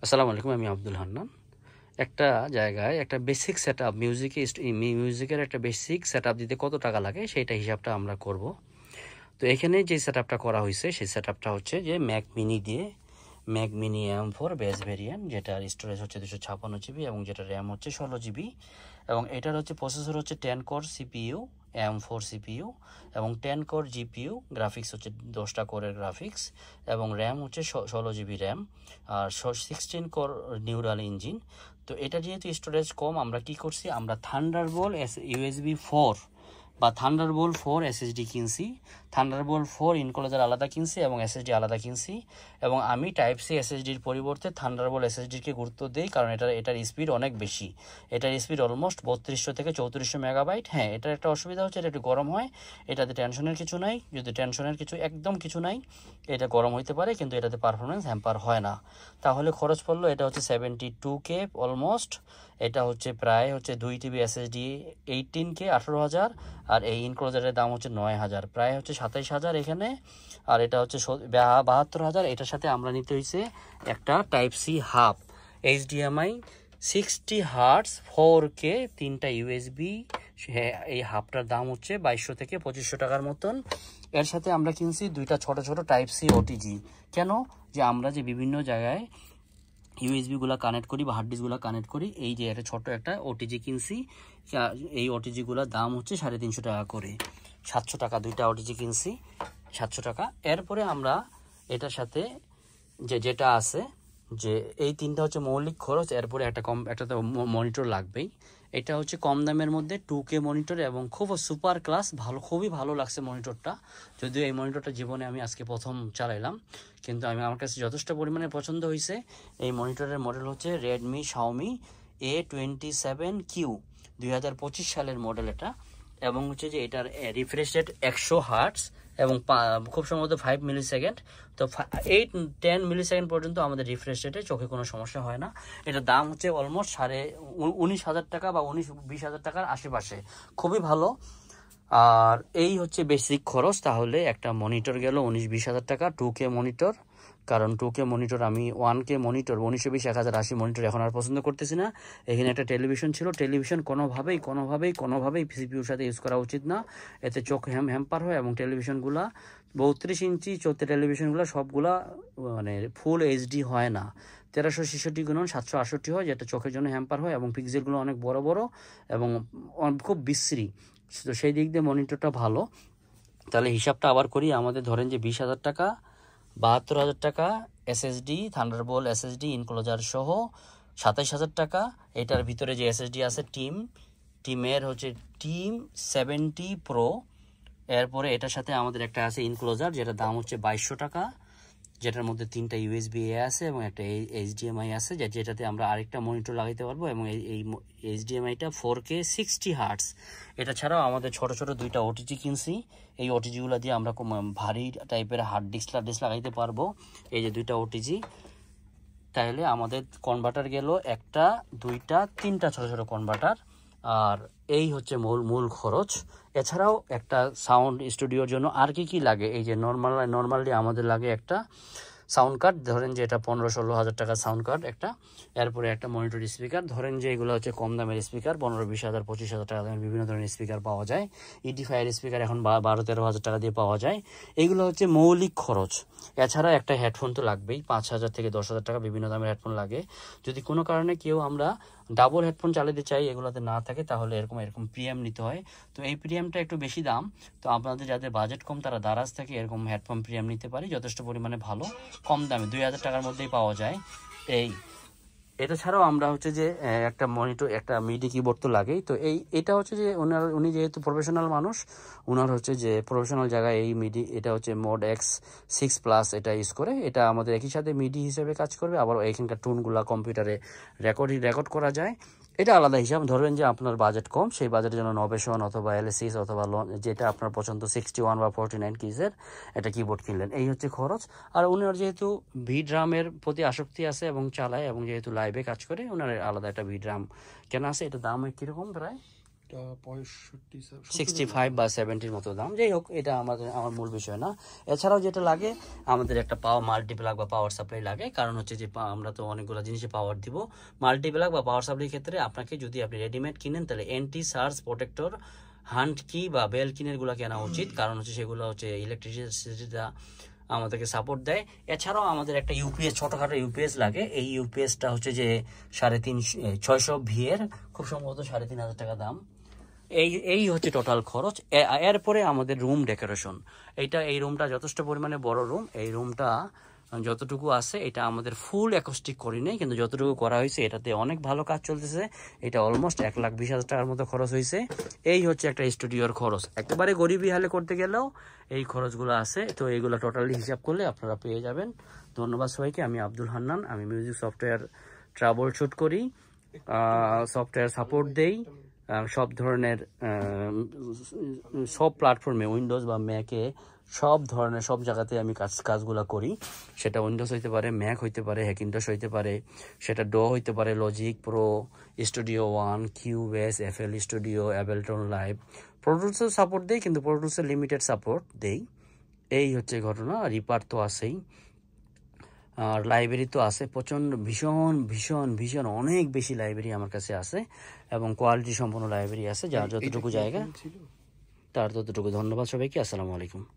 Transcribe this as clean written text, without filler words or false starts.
আসসালামু আলাইকুম, আমি আব্দুল হান্নান। একটা জায়গায় একটা বেসিক সেটআপ মিউজিকের একটা বেসিক সেটআপ দিতে কত টাকা লাগে সেটা হিসাবটা আমরা করব। তো এখানে যে সেটআপটা করা হয়েছে সেই সেটআপটা হচ্ছে যে ম্যাক মিনি দিয়ে, Mac mini M4 base variant, যেটার স্টোরেজ হচ্ছে 256 GB এবং যেটার র্যাম হচ্ছে 16 GB, এবং এটার হচ্ছে প্রসেসর হচ্ছে 10 কোর CPU M4 CPU এবং 10 কোর GPU, গ্রাফিক্স হচ্ছে 10টা কোরের গ্রাফিক্স এবং র্যাম হচ্ছে 16 GB র্যাম আর 16 কোর নিউরাল ইঞ্জিন। তো এটা যেহেতু স্টোরেজ কম, আমরা কি করছি, আমরা থান্ডারবোল্ট USB 4 বা থান্ডারবোল্ট 4 SSD কিনছি। থান্ডারবোল্ট 4 ইনক্লোজার আলাদা কিনছি এবং SSD আলাদা কিনছি, এবং আমি টাইপ সি SSDর পরিবর্তে থান্ডারবোল্ট SSDকে গুরুত্ব দিই, কারণ এটার স্পিড অনেক বেশি। এটার স্পিড অলমোস্ট 3200 থেকে 3400 মেগাবাইট। হ্যাঁ, এটার একটা অসুবিধা হচ্ছে এটা একটু গরম হয়। এটাতে টেনশনের কিছু নাই, যদি টেনশনের একদম কিছু নাই, এটা গরম হইতে পারে কিন্তু এটাতে পারফরমেন্স হ্যাম্পার হয় না। তাহলে খরচ পড়লো, এটা হচ্ছে 72K অলমোস্ট। এটা হচ্ছে প্রায় হচ্ছে 2 TB SSD 18K 18,000, আর এই ইনক্লোজারের দাম হচ্ছে 9,000, প্রায় হচ্ছে 27,000 এখানে। আর এটা হচ্ছে 72,000। এটার সাথে আমরা নিতে হয়েছে একটা type C hub HDMI 60 Hz 4K 3টা USB। এই হাবটার দাম হচ্ছে 2200 থেকে 2500 টাকার মতন। এর সাথে আমরা কিনছি দুইটা ছোট ছোট টাইপ সি OTG। কেন? যে আমরা যে বিভিন্ন জায়গায় ইউএসবিগুলো কানেক্ট করি বা হার্ড ডিস্কগুলো কানেক্ট করি, এই যে একটা ছোট একটা OTG কিনছি। এই OTGগুলোর দাম হচ্ছে 350 টাকা করে, 700 টাকা দুইটা OTG কিনছি, 700 টাকা। এরপরে আমরা এটার সাথে যেটা আছে যে এই তিনটা হচ্ছে মৌলিক খরচ। এরপরে একটা তো মনিটর লাগবেই। এটা হচ্ছে কম দামের মধ্যে 2K মনিটর এবং খুব সুপার ক্লাস, খুবই ভালো লাগছে মনিটরটা। যদিও এই মনিটরটা জীবনে আমি আজকে প্রথম চালাইলাম, কিন্তু আমার কাছে যথেষ্ট পরিমাণে পছন্দ হয়েছে। এই মনিটরের মডেল হচ্ছে রেডমি Xiaomi A27Q 2025 সালের মডেল এটা, এবং হচ্ছে যে এটার রিফ্রেশ রেট 100 হার্টস এবং খুব সম্ভবত 5 মিলিসেকেন্ড। তো 8-10 মিলিসেকেন্ড পর্যন্ত আমাদের রিফ্রেশ রেটে চোখে কোনো সমস্যা হয় না। এটার দাম হচ্ছে অলমোস্ট 19,000 টাকা বা 19-20,000 টাকার আশেপাশে, খুবই ভালো। আর এই হচ্ছে বেসিক খরচ। তাহলে একটা মনিটর গেল 19-20,000 টাকা, 2K মনিটর। কারণ 2K মনিটর আমি 1K মনিটর 1920 1080 মনিটর এখন আর পছন্দ করতেছি না। এখানে একটা টেলিভিশন ছিল, টেলিভিশন কোনোভাবেই সিপিইউর সাথে ইউজ করা উচিত না, এতে চোখ হ্যাম্পার হয়। এবং টেলিভিশনগুলা 32 ইঞ্চি 34 টেলিভিশনগুলো সবগুলা মানে ফুল HD হয় না, 1366x768 হয়, যেটা চোখের জন্য হ্যাম্পার হয় এবং পিক্সেলগুলো অনেক বড় বড় এবং খুব বিশ্রী। তো সেই দিক দিয়ে মনিটরটা ভালো। তাহলে হিসাবটা আবার করি, আমাদের ধরেন যে 20,000 টাকা, 72,000 টাকা SSD থান্ডারবোল্ট SSD ইনক্লোজার সহ 27,000 টাকা। এটার ভিতরে যে SSD আছে টিমের হচ্ছে টিম 70 Pro। এরপরে এটার সাথে আমাদের একটা আছে ইনক্লোজার, যেটার দাম হচ্ছে 2200 টাকা, যেটার মধ্যে 3টা USB A আছে এবং একটা HDMI আছে, যেটাতে আমরা আরেকটা মনিটর লাগাইতে পারবো। এবং এই HDMIটা 4K 60 Hz। এটা ছাড়াও আমাদের ছোট ছোট দুইটা OTG কিনছি। এই OTGগুলো দিয়ে আমরা ভারী টাইপের হার্ড ডিস্ক লাগাইতে পারবো, এই যে দুইটা OTG। তাহলে আমাদের কনভার্টার গেল 1টা 2টা 3টা ছোট ছোট কনভার্টার। আর এই হচ্ছে মূল খরচ। এছাড়াও একটা সাউন্ড স্টুডিওর জন্য আর কি লাগে, এই যে নর্মালি আমাদের লাগে একটা সাউন্ড কার্ড, ধরেন যে এটা 15-16 হাজার টাকার সাউন্ড কার্ড একটা। এরপরে একটা মনিটর স্পিকার, ধরেন যে এগুলো হচ্ছে কম দামের স্পিকার, 15-20 হাজার 25 হাজার টাকা দামের বিভিন্ন ধরনের স্পিকার পাওয়া যায়। ইডিফায়ার স্পিকার এখন 12-13 হাজার টাকা দিয়ে পাওয়া যায়। এগুলো হচ্ছে মৌলিক খরচ। এছাড়া একটা হেডফোন তো লাগবেই, 5,000 থেকে 10,000 টাকা বিভিন্ন দামের হেডফোন লাগে। যদি কোনো কারণে কেউ আমরা ডাবল হেডফোন চালাতে চাই, এগুলোতে না থাকে, তাহলে এরকম প্রিমিয়াম নিতে হয়। তো এই প্রিমিয়ামটা একটু বেশি দাম। তো আপনাদের যাদের বাজেট কম তারা দারাজ থেকে এরকম হেডফোন প্রিমিয়াম নিতে পারে, যথেষ্ট পরিমাণে ভালো, কম দামে 2,000 টাকার মধ্যেই পাওয়া যায়। এটা ছাড়াও আমরা হচ্ছে যে একটা মনিটর, একটা মিডি কিবোর্ড তো লাগেই। তো এটা হচ্ছে যে উনি যেহেতু প্রফেশনাল মানুষ, ওনার হচ্ছে যে প্রফেশনাল জায়গায় এই মিডি, এটা হচ্ছে মোড X6+ এটা ইউজ করে। এটা আমাদের একই সাথে মিডি হিসেবে কাজ করবে, আবার এখানকার টুনগুলা কম্পিউটারে রেকর্ড করা যায়। এটা আলাদা হিসাব। ধরেন যে আপনার বাজেট কম, সেই বাজেটের জন্য নবেশন অথবা LS6 অথবা যেটা আপনার পছন্দ 61 বা 49 কিজের একটা কিবোর্ড কিনলেন, এই হচ্ছে খরচ। আর উনার যেহেতু ড্রামের প্রতি আসক্তি আছে এবং চালায়, এবং যেহেতু লাইভে কাজ করে, ওনার আলাদা একটা ড্রাম কেনা আছে। এটা দাম কীরকম প্রায় 65 বা 70 মতো দাম। যাই হোক, এটা আমার মূল বিষয় না। এছাড়াও যেটা লাগে, আমাদের একটা পাওয়ার মাল্টিপ্লাগ বা পাওয়ার সাপ্লাই লাগে। কারণ হচ্ছে যে আমরা তো অনেকগুলো জিনিসে পাওয়ার দিব। মাল্টিপ্লাগ বা পাওয়ার সাপ্লাই ক্ষেত্রে আপনাকে যদি আপনি রেডিমেড কিনেন, তাহলে অ্যান্টি সার্জ প্রোটেক্টর, হান্ট কি বা বেল কিনেরগুলো কেনা উচিত। কারণ হচ্ছে সেগুলো হচ্ছে ইলেকট্রিসিটিটা আমাদেরকে সাপোর্ট দেয়। এছাড়াও আমাদের একটা ইউপিএস, ছোটখাটো ইউপিএস লাগে। এই ইউপিএসটা হচ্ছে যে 650 ভিএর, খুব সম্ভবত 3500 টাকা দাম। এই হচ্ছে টোটাল খরচ। এরপরে আমাদের রুম ডেকোরেশন। এই রুমটা যথেষ্ট পরিমাণে বড় রুম। এই রুমটা যতটুকু আছে, এটা আমাদের ফুল অ্যাকোস্টিক করি নাই, কিন্তু যতটুকু করা হয়েছে এটাতে অনেক ভালো কাজ চলতেছে। এটা অলমোস্ট 1,20,000 টাকার মতো খরচ হয়েছে। এই হচ্ছে একটা স্টুডিওর খরচ। একেবারে গরিবী হালে করতে গেলেও এই খরচগুলো আছে। তো এইগুলো টোটালি হিসাব করলে আপনারা পেয়ে যাবেন। ধন্যবাদ সবাইকে। আমি আব্দুল হান্নান। আমি মিউজিক সফটওয়্যার ট্রাবল শুট করি, সফটওয়্যার সাপোর্ট দেই সব ধরনের, সব প্ল্যাটফর্মে, উইন্ডোজ বা ম্যাকে, সব ধরনের সব জায়গাতে আমি কাজগুলো করি। সেটা উইন্ডোজ হইতে পারে, ম্যাক হইতে পারে, হ্যাকিন্টশ হইতে পারে, সেটা ডো হইতে পারে, Logic Pro, Studio One, Cubase, FL Studio, Ableton Live. প্রোডুসের সাপোর্ট দেই, কিন্তু প্রোডুসের লিমিটেড সাপোর্ট দেই। এই হচ্ছে ঘটনা। রিপার তো আছেই, আর লাইব্রেরি তো আছে প্রচণ্ড, ভীষণ ভীষণ ভীষণ অনেক বেশি লাইব্রেরি আমার কাছে আছে, এবং কোয়ালিটি সম্পন্ন লাইব্রেরি আছে, যার যতটুকু জায়গা তার ততটুকু। ধন্যবাদ সবাইকে। আসসালামু আলাইকুম।